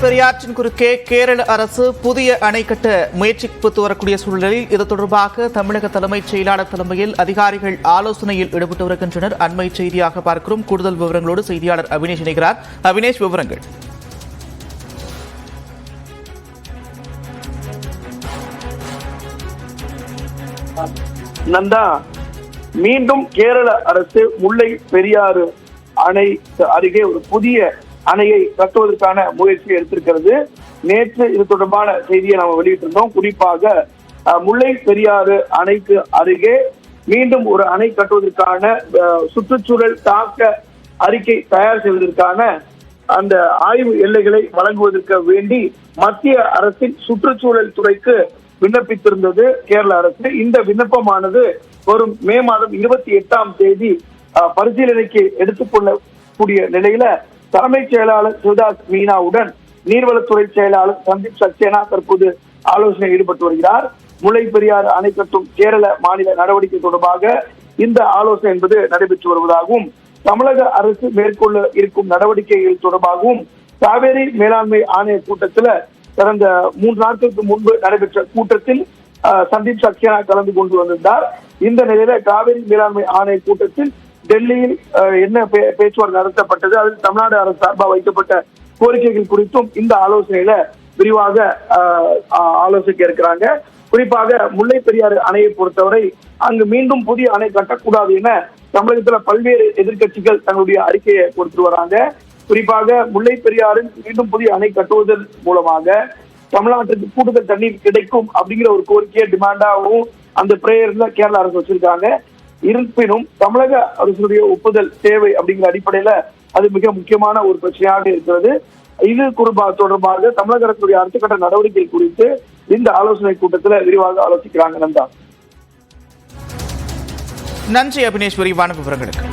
பெரியாற்றின் குறுக்கே கேரள அரசு புதிய அணை கட்ட முயற்சித்து வரக்கூடிய சூழலில் இது தொடர்பாக தமிழக தலைமைச் செயலாளர் தலைமையில் அதிகாரிகள் ஆலோசனையில் ஈடுபட்டு வருகின்றனர். அண்மை செய்தியாக பார்க்கிறோம். கூடுதல் விவரங்களோடு செய்தியாளர் அபினேஷ் இணைகிறார். அபினேஷ், விவரங்கள். நந்தா, மீண்டும் கேரள அரசு முல்லை பெரியாறு அணை அருகே ஒரு புதிய அணையை கட்டுவதற்கான முயற்சியை எடுத்திருக்கிறது. நேற்று இது தொடர்பான செய்தியை நாம் வெளியிட்டிருந்தோம். குறிப்பாக முல்லை பெரியாறு அணைக்கு அருகே மீண்டும் ஒரு அணை கட்டுவதற்கான சுற்றுச்சூழல் தாக்க அறிக்கை தயார் செய்வதற்கான அந்த ஆய்வு எல்லைகளை வழங்குவதற்கு வேண்டி மத்திய அரசின் சுற்றுச்சூழல் துறைக்கு விண்ணப்பித்திருந்தது கேரள அரசு. இந்த விண்ணப்பமானது வரும் மே மாதம் 28 பரிசீலனைக்கு எடுத்துக்கொள்ளக்கூடிய நிலையில தலைமைச் செயலாளர் சிவதாஸ் மீனாவுடன் நீர்வளத்துறை செயலாளர் சந்தீப் சக்சேனா தற்போது ஆலோசனை ஈடுபட்டு வருகிறார். முல்லை பெரியாறு அணை கட்டும் கேரள மாநில நடவடிக்கை தொடர்பாக இந்த ஆலோசனை என்பது நடைபெற்று வருவதாகவும், தமிழக அரசு மேற்கொள்ள இருக்கும் நடவடிக்கைகள் தொடர்பாகவும் காவேரி மேலாண்மை ஆணைய கூட்டத்தில் கடந்த 3 நாட்களுக்கு முன்பு நடைபெற்ற கூட்டத்தில் சந்தீப் சக்சேனா கலந்து கொண்டு வந்திருந்தார். இந்த நிலையில காவேரி மேலாண்மை ஆணைய கூட்டத்தில் டெல்லியில் என்ன பேச்சுவார்த்தை நடத்தப்பட்டது, அதில் தமிழ்நாடு அரசு சார்பாக வைக்கப்பட்ட கோரிக்கைகள் குறித்தும் இந்த ஆலோசனையில விரிவாக ஆலோசிக்க இருக்கிறாங்க. குறிப்பாக முல்லை பெரியாறு அணையை பொறுத்தவரை அங்கு மீண்டும் புதிய அணை கட்டக்கூடாது என தமிழகத்துல பல்வேறு எதிர்கட்சிகள் தங்களுடைய அறிக்கையை கொடுத்து வராங்க. குறிப்பாக முல்லை பெரியாறில் மீண்டும் புதிய அணை கட்டுவதன் மூலமாக தமிழ்நாட்டுக்கு கூடுதல் தண்ணீர் கிடைக்கும் அப்படிங்கிற ஒரு கோரிக்கையை டிமாண்டாகவும் அந்த பிரேயர்ல கேரள அரசு வச்சிருக்காங்க. இருப்பினும் தமிழக அரசுடைய ஒப்புதல் தேவை அப்படிங்கிற அடிப்படையில அது மிக முக்கியமான ஒரு பிரச்சனையாக இருக்கிறது. இது தொடர்பாக தமிழக அரசுடைய அடுத்த கட்ட நடவடிக்கை குறித்து இந்த ஆலோசனை கூட்டத்தில் விரிவாக ஆலோசிக்கிறாங்க. நன்றி அபினேஷ், விரிவான விவரங்களுக்கு.